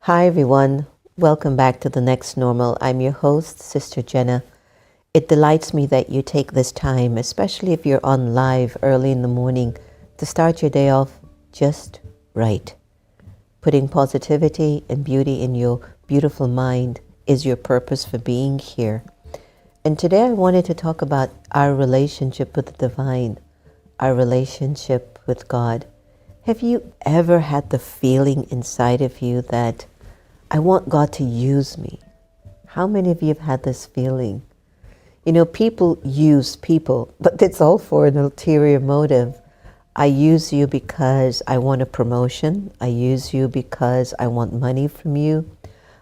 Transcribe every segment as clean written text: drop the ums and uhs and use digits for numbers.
Hi everyone, welcome back to The Next Normal. I'm your host, Sister Jenna. It delights me that you take this time, especially if you're on live early in the morning, to start your day off just right. Putting positivity and beauty in your beautiful mind is your purpose for being here. And today I wanted to talk about our relationship with the divine, our relationship with God. Have you ever had the feeling inside of you that I want God to use me? How many of you have had this feeling? You know, people use people, but it's all for an ulterior motive. I use you because I want a promotion. I use you because I want money from you.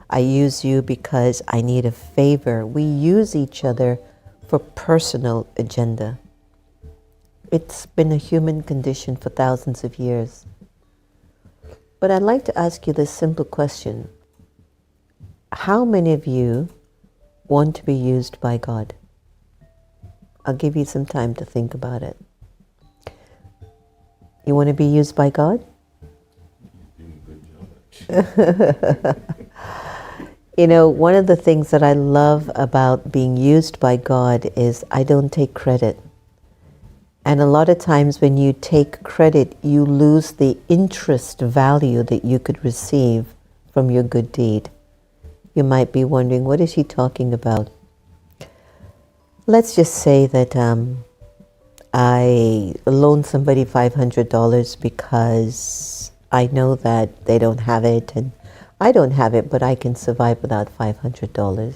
I use you because I need a favor. We use each other for personal agenda. It's been a human condition for thousands of years. But I'd like to ask you this simple question. How many of you want to be used by God? I'll give you some time to think about it. You want to be used by God? You know, one of the things that I love about being used by God is I don't take credit. And a lot of times when you take credit, you lose the interest value that you could receive from your good deed. You might be wondering, what is he talking about? Let's just say that I loan somebody $500 because I know that they don't have it and I don't have it, but I can survive without $500.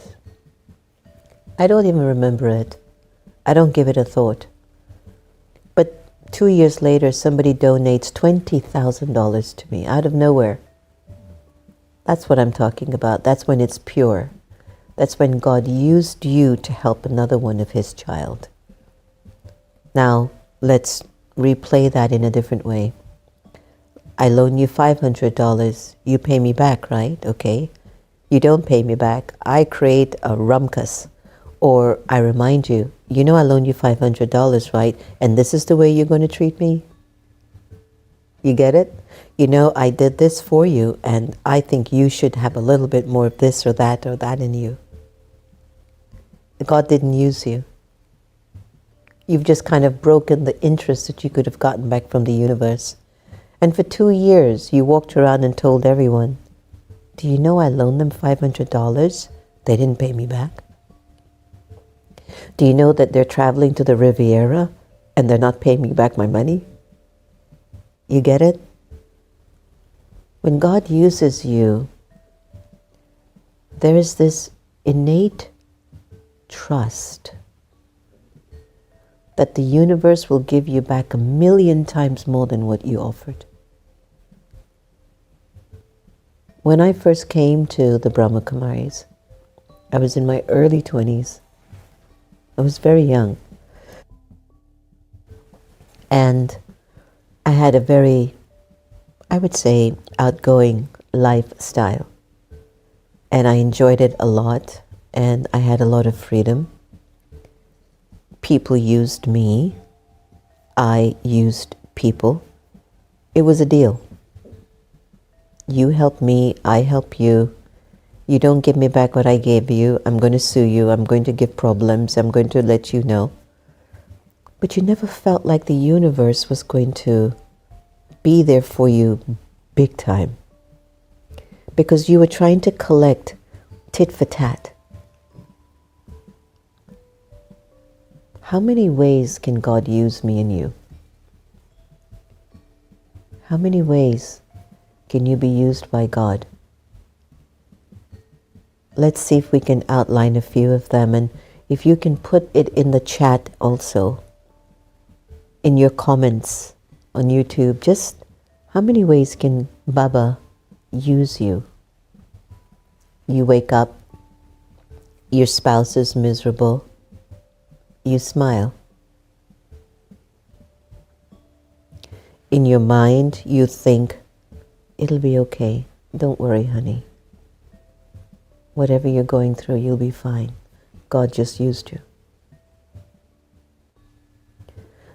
I don't even remember it. I don't give it a thought. But 2 years later, somebody donates $20,000 to me out of nowhere. That's what I'm talking about. That's when it's pure. That's when God used you to help another one of His child. Now, let's replay that in a different way. I loan you $500. You pay me back, right? Okay. You don't pay me back. I create a rumpus. Or I remind you, you know I loaned you $500, right? And this is the way you're going to treat me? You get it? You know, I did this for you, and I think you should have a little bit more of this or that in you. God didn't use you. You've just kind of broken the interest that you could have gotten back from the universe. And for 2 years, you walked around and told everyone, do you know I loaned them $500? They didn't pay me back. Do you know that they're traveling to the Riviera and they're not paying me back my money? You get it? When God uses you, there is this innate trust that the universe will give you back 1,000,000 times more than what you offered. When I first came to the Brahma Kumaris, I was in my early 20s. I was very young. And I had a very, I would say, outgoing lifestyle. And I enjoyed it a lot. And I had a lot of freedom. People used me. I used people. It was a deal. You help me, I help you. You don't give me back what I gave you, I'm going to sue you, I'm going to give problems, I'm going to let you know. But you never felt like the universe was going to be there for you big time. Because you were trying to collect tit for tat. How many ways can God use me and you? How many ways can you be used by God? Let's see if we can outline a few of them, and if you can put it in the chat also, in your comments on YouTube, just how many ways can Baba use you? You wake up, your spouse is miserable, you smile. In your mind, you think, it'll be okay, don't worry, honey. Whatever you're going through, you'll be fine. God just used you.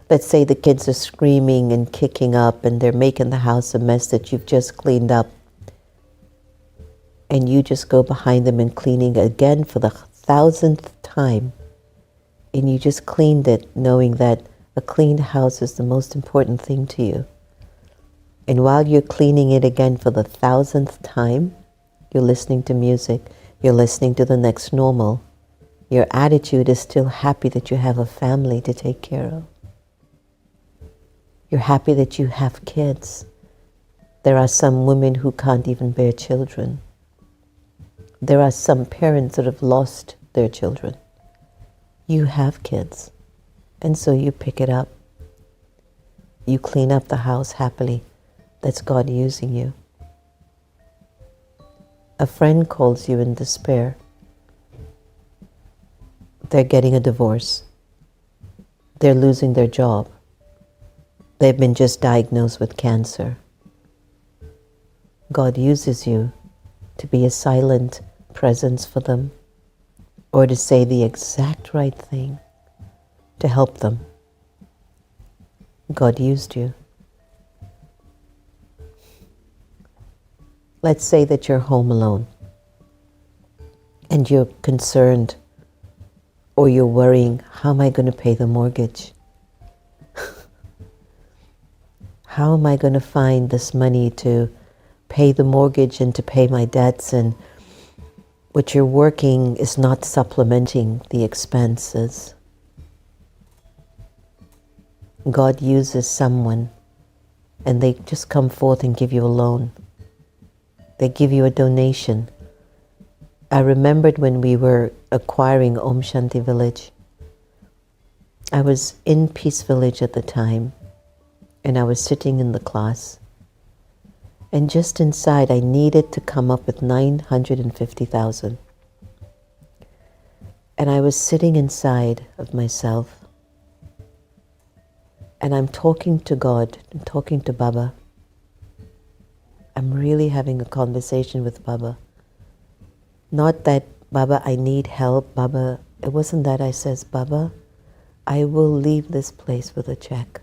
Let's say the kids are screaming and kicking up and they're making the house a mess that you've just cleaned up. and you just go behind them and cleaning again for the 1,000th time, and you just cleaned it knowing that a clean house is the most important thing to you. And while you're cleaning it again for the 1,000th time, you're listening to music, you're listening to the next normal. Your attitude is still happy that you have a family to take care of. You're happy that you have kids. There are some women who can't even bear children. There are some parents that have lost their children. You have kids, and so you pick it up. You clean up the house happily. That's God using you. A friend calls you in despair. They're getting a divorce. They're losing their job. They've been just diagnosed with cancer. God uses you to be a silent presence for them, or to say the exact right thing to help them. God used you. Let's say that you're home alone and you're concerned, or you're worrying, how am I going to pay the mortgage? How am I going to find this money to pay the mortgage and to pay my debts, and what you're working is not supplementing the expenses? God uses someone and they just come forth and give you a loan. They give you a donation. I remembered when we were acquiring Om Shanti Village. I was in Peace Village at the time, and I was sitting in the class. And just inside, I needed to come up with 950,000. And I was sitting inside of myself, and I'm talking to God, I'm talking to Baba. I'm really having a conversation with Baba. Not that, Baba, I need help, Baba. It wasn't that. I says, Baba, I will leave this place with a check.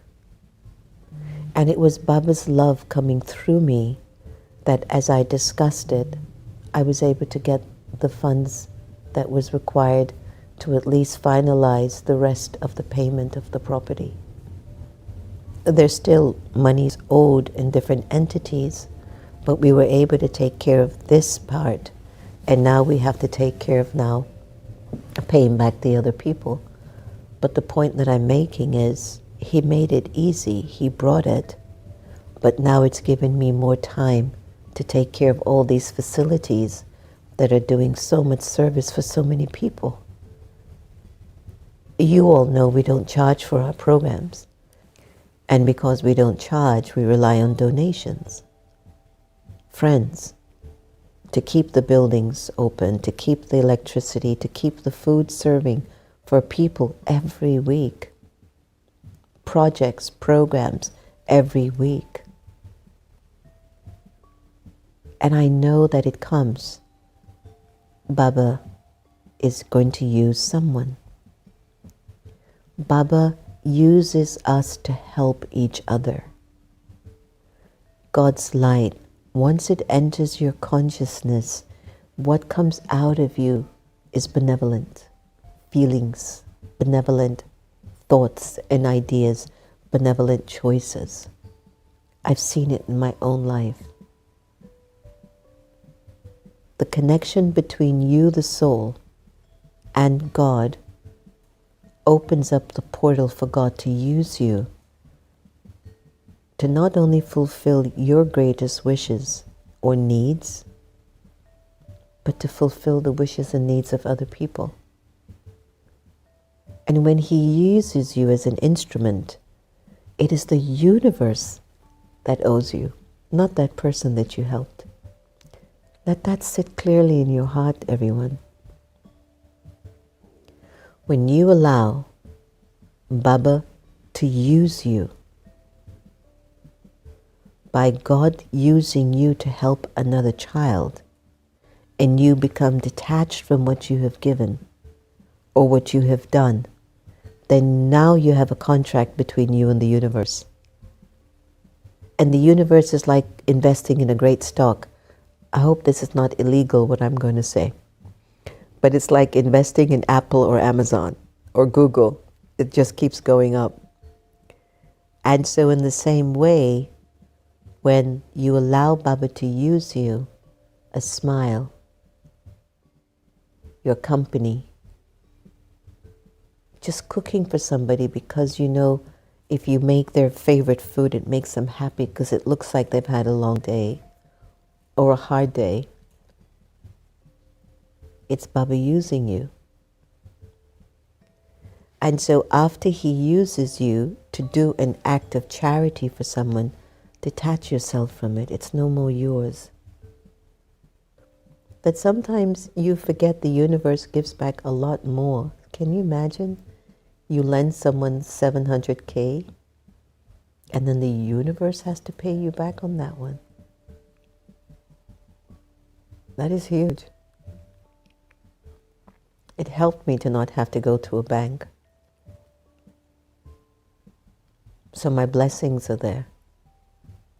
And it was Baba's love coming through me that as I discussed it, I was able to get the funds that was required to at least finalize the rest of the payment of the property. There's still monies owed in different entities, but we were able to take care of this part, and now we have to take care of now paying back the other people. But the point that I'm making is, He made it easy, He brought it, but now it's given me more time to take care of all these facilities that are doing so much service for so many people. You all know we don't charge for our programs, and because we don't charge, we rely on donations. Friends, to keep the buildings open, to keep the electricity, to keep the food serving for people every week. Projects, programs every week. And I know that it comes. Baba is going to use someone. Baba uses us to help each other. God's light, once it enters your consciousness, what comes out of you is benevolent feelings, benevolent thoughts and ideas, benevolent choices. I've seen it in my own life. The connection between you, the soul, and God opens up the portal for God to use you to not only fulfill your greatest wishes or needs, but to fulfill the wishes and needs of other people. And when He uses you as an instrument, it is the universe that owes you, not that person that you helped. Let that sit clearly in your heart, everyone. When you allow Baba to use you, by God using you to help another child, and you become detached from what you have given or what you have done, then now you have a contract between you and the universe. And the universe is like investing in a great stock. I hope this is not illegal what I'm going to say, but it's like investing in Apple or Amazon or Google. It just keeps going up. And so in the same way, when you allow Baba to use you, a smile, your company, just cooking for somebody because you know if you make their favorite food, it makes them happy because it looks like they've had a long day or a hard day. It's Baba using you. And so after he uses you to do an act of charity for someone, detach yourself from it. It's no more yours. But sometimes you forget the universe gives back a lot more. Can you imagine? You lend someone 700K and then the universe has to pay you back on that one. That is huge. It helped me to not have to go to a bank. So my blessings are there.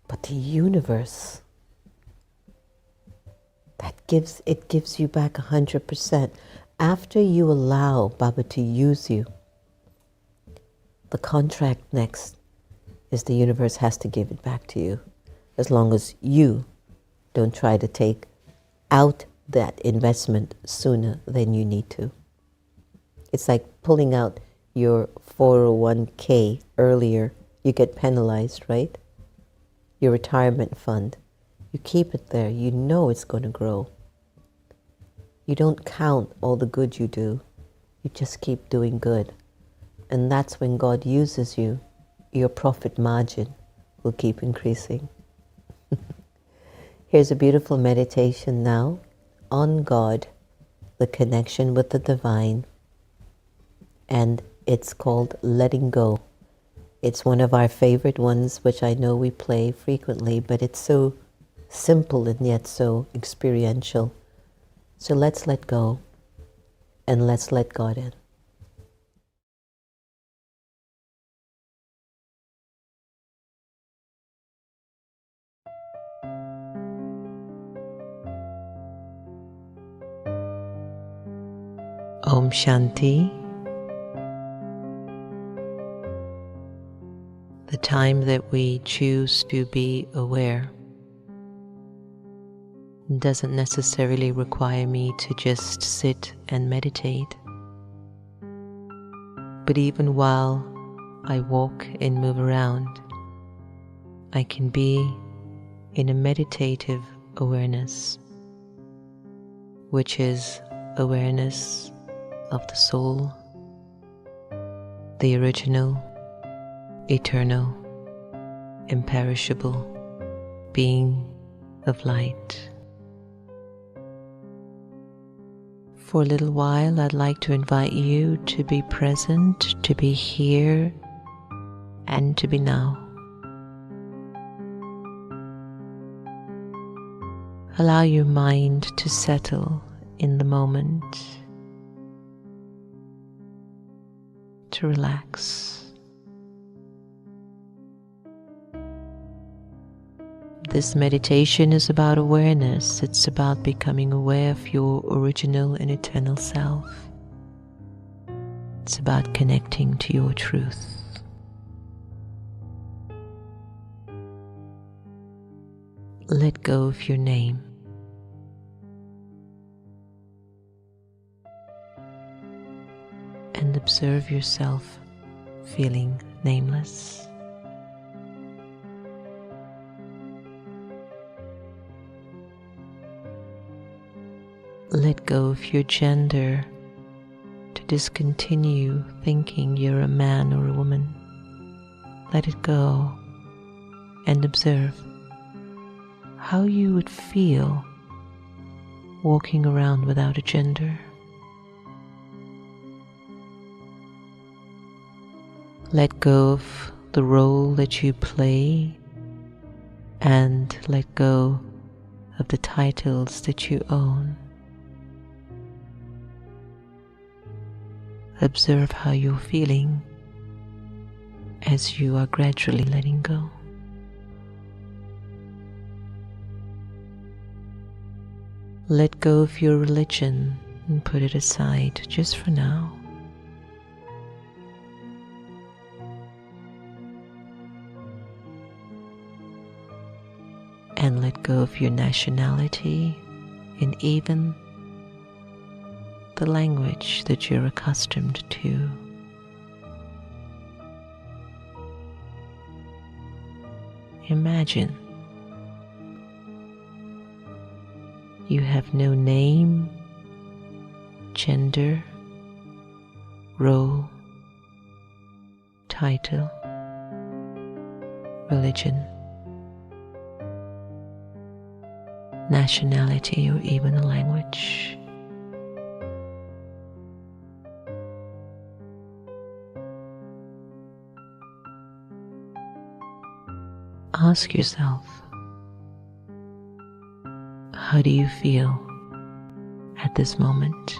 But the universe, it gives you back 100%. After you allow Baba to use you, the contract next is the universe has to give it back to you, as long as you don't try to take out that investment sooner than you need to. It's like pulling out your 401k earlier. You get penalized, right? Your retirement fund. You keep it there. You know it's going to grow. You don't count all the good you do. You just keep doing good. And that's when God uses you. Your profit margin will keep increasing. Here's a beautiful meditation now on God, the connection with the divine, and it's called Letting Go. It's one of our favorite ones, which I know we play frequently, but it's so simple and yet so experiential. So let's let go and let's let God in. Om Shanti. The time that we choose to be aware doesn't necessarily require me to just sit and meditate. But even while I walk and move around, I can be in a meditative awareness, which is awareness of the soul, the original, eternal, imperishable being of light. For a little while, I'd like to invite you to be present, to be here, and to be now. Allow your mind to settle in the moment, to relax. This meditation is about awareness. It's about becoming aware of your original and eternal self. It's about connecting to your truth. Let go of your name. And observe yourself feeling nameless. Let go of your gender to discontinue thinking you're a man or a woman. Let it go and observe how you would feel walking around without a gender. Let go of the role that you play and let go of the titles that you own. Observe how you're feeling as you are gradually letting go. Let go of your religion and put it aside just for now. And let go of your nationality and even the language that you're accustomed to. Imagine you have no name, gender, role, title, religion, nationality, or even a language. Ask yourself, how do you feel at this moment?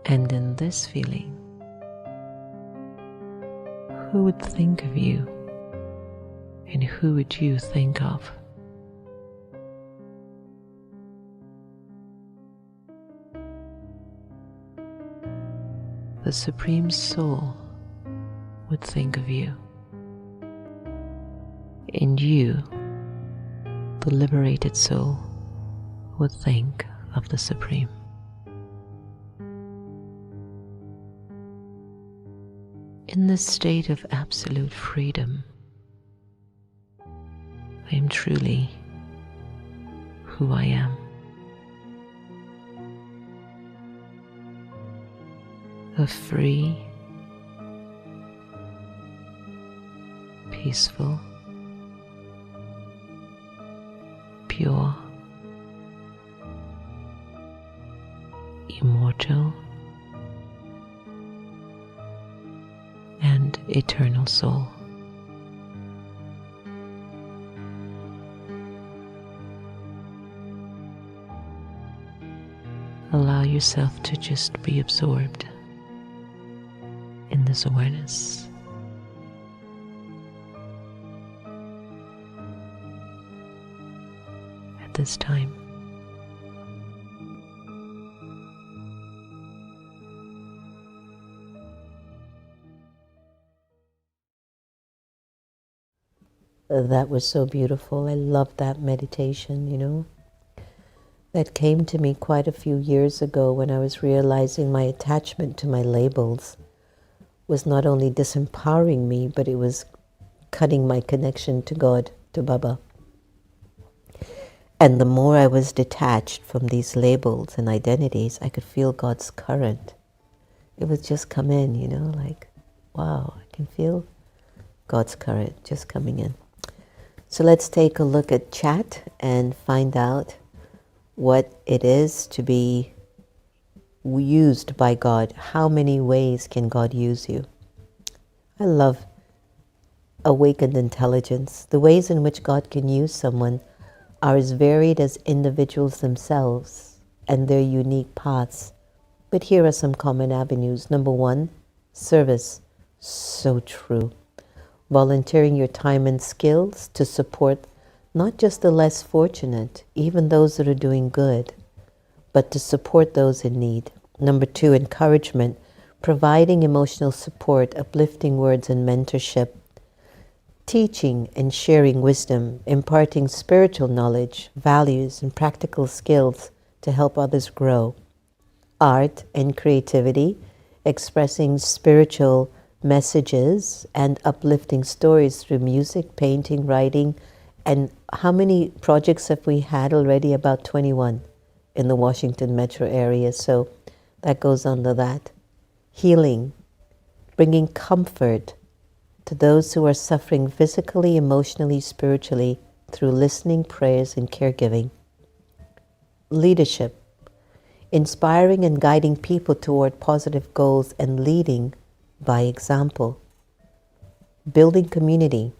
And in this feeling, who would think of you and who would you think of? The Supreme Soul would think of you, and you, the liberated soul, would think of the Supreme. In this state of absolute freedom, I am truly who I am. A free, peaceful, pure, immortal, and eternal soul. Allow yourself to just be absorbed in this awareness. At this time, that was so beautiful. I loved that meditation, That came to me quite a few years ago when I was realizing my attachment to my labels was not only disempowering me, but it was cutting my connection to God, to Baba. And the more I was detached from these labels and identities, I could feel God's current. It would just come in, like, wow, I can feel God's current just coming in. So let's take a look at chat and find out what it is to be used by God. How many ways can God use you? I love awakened intelligence. The ways in which God can use someone are as varied as individuals themselves and their unique paths. But here are some common avenues. Number one, service. So true. Volunteering your time and skills to support not just the less fortunate, even those that are doing good, but to support those in need. Number two, encouragement, providing emotional support, uplifting words and mentorship, teaching and sharing wisdom, imparting spiritual knowledge, values, and practical skills to help others grow. Art and creativity, expressing spiritual messages and uplifting stories through music, painting, writing. And how many projects have we had already? About 21 in the Washington metro area. So that goes under that. Healing, bringing comfort to those who are suffering physically, emotionally, spiritually through listening, prayers, and caregiving. Leadership, inspiring and guiding people toward positive goals and leading by example. Building community,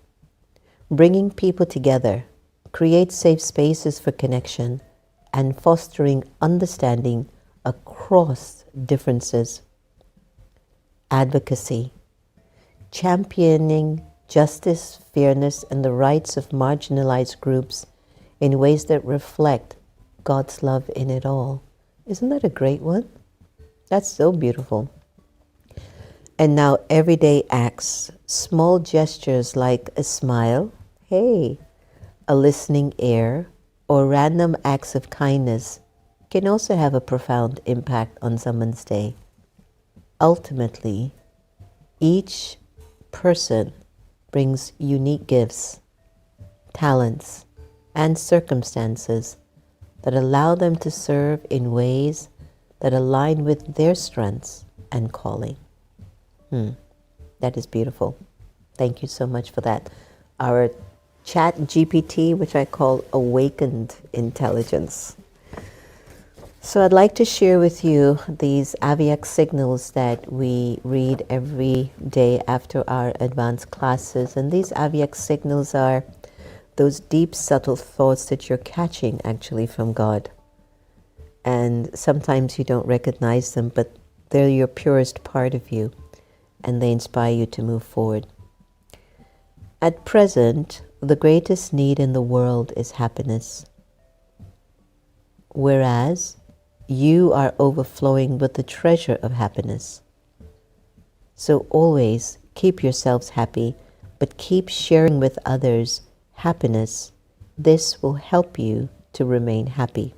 bringing people together, create safe spaces for connection, and fostering understanding across differences. advocacy, championing justice, fairness, and the rights of marginalized groups in ways that reflect God's love in it all. Isn't that a great one? That's so beautiful. And now everyday acts, small gestures like a smile, hey, a listening ear, or random acts of kindness can also have a profound impact on someone's day. Ultimately, each person brings unique gifts, talents, and circumstances that allow them to serve in ways that align with their strengths and calling. That is beautiful. Thank you so much for that. Our chat GPT, which I call awakened intelligence. So I'd like to share with you these aviac signals that we read every day after our advanced classes. And these aviac signals are those deep, subtle thoughts that you're catching actually from God. And sometimes you don't recognize them, but they're your purest part of you, and they inspire you to move forward. At present, the greatest need in the world is happiness, whereas you are overflowing with the treasure of happiness. So always keep yourselves happy, but keep sharing with others happiness. This will help you to remain happy.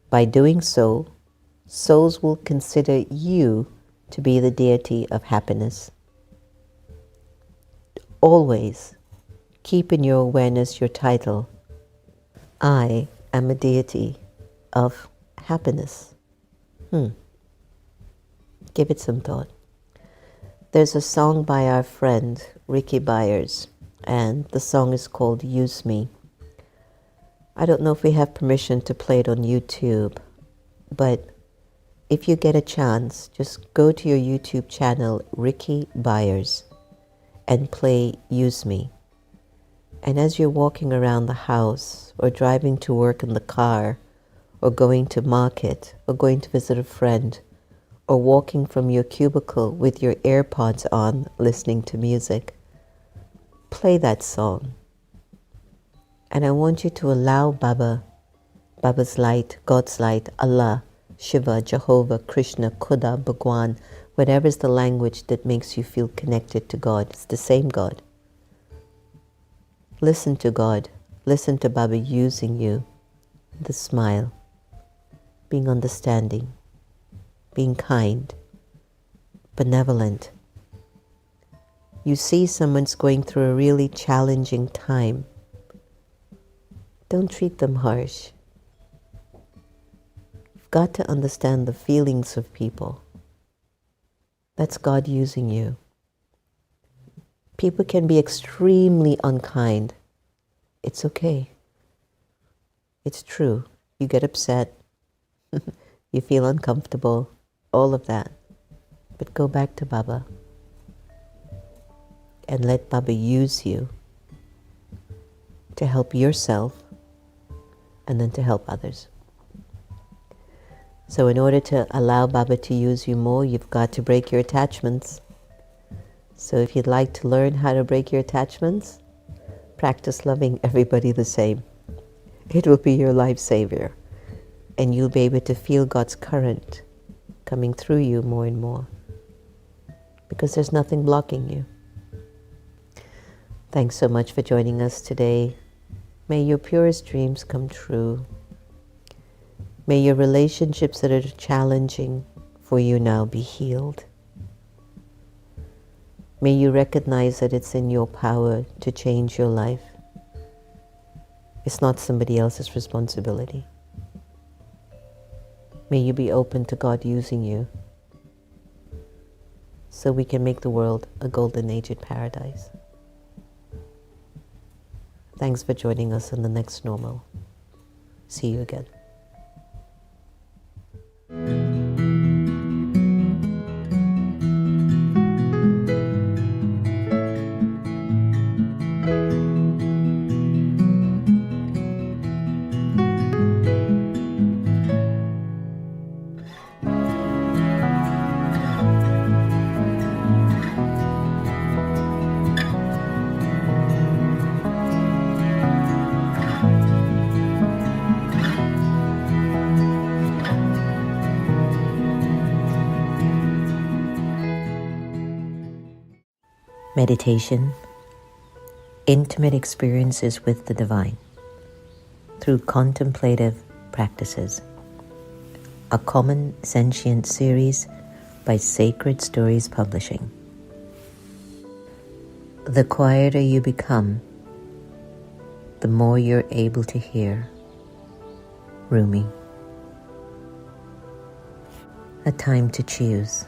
By doing so, souls will consider you to be the deity of happiness. Always keep in your awareness your title, I am a deity of happiness. Give it some thought. There's a song by our friend Ricky Byers, and the song is called Use Me. I don't know if we have permission to play it on YouTube, but if you get a chance, just go to your YouTube channel, Ricky Byers, and play Use Me. And as you're walking around the house, or driving to work in the car, or going to market, or going to visit a friend, or walking from your cubicle with your AirPods on, listening to music, play that song. And I want you to allow Baba's light, God's light, Allah, Shiva, Jehovah, Krishna, Khuda, Bhagwan, whatever is the language that makes you feel connected to God. It's the same God. Listen to God. Listen to Baba using you. The smile, being understanding, being kind, benevolent. You see someone's going through a really challenging time. Don't treat them harsh. You've got to understand the feelings of people. That's God using you. People can be extremely unkind. It's okay. It's true. You get upset. You feel uncomfortable. All of that. But go back to Baba. And let Baba use you to help yourself and then to help others. So in order to allow Baba to use you more, you've got to break your attachments. So if you'd like to learn how to break your attachments, practice loving everybody the same. It will be your life savior. And you'll be able to feel God's current coming through you more and more. Because there's nothing blocking you. Thanks so much for joining us today. May your purest dreams come true. May your relationships that are challenging for you now be healed. May you recognize that it's in your power to change your life. It's not somebody else's responsibility. May you be open to God using you so we can make the world a golden aged paradise. Thanks for joining us on The Next Normal. See you again. Meditation, intimate experiences with the divine through contemplative practices. A common sentient series by Sacred Stories Publishing. The quieter you become, the more you're able to hear. Rumi. A time to choose.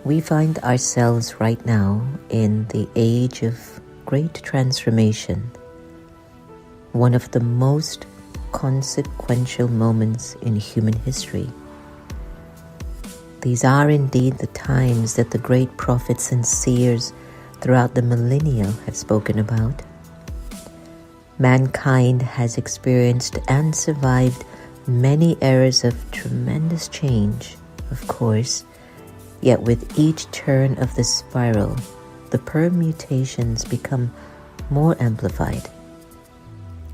We find ourselves right now in the age of great transformation, one of the most consequential moments in human history. These are indeed the times that the great prophets and seers throughout the millennia have spoken about. Mankind has experienced and survived many eras of tremendous change, of course, yet with each turn of the spiral, the permutations become more amplified,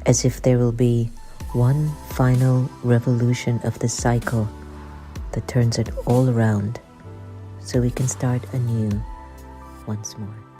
as if there will be one final revolution of the cycle that turns it all around, so we can start anew once more.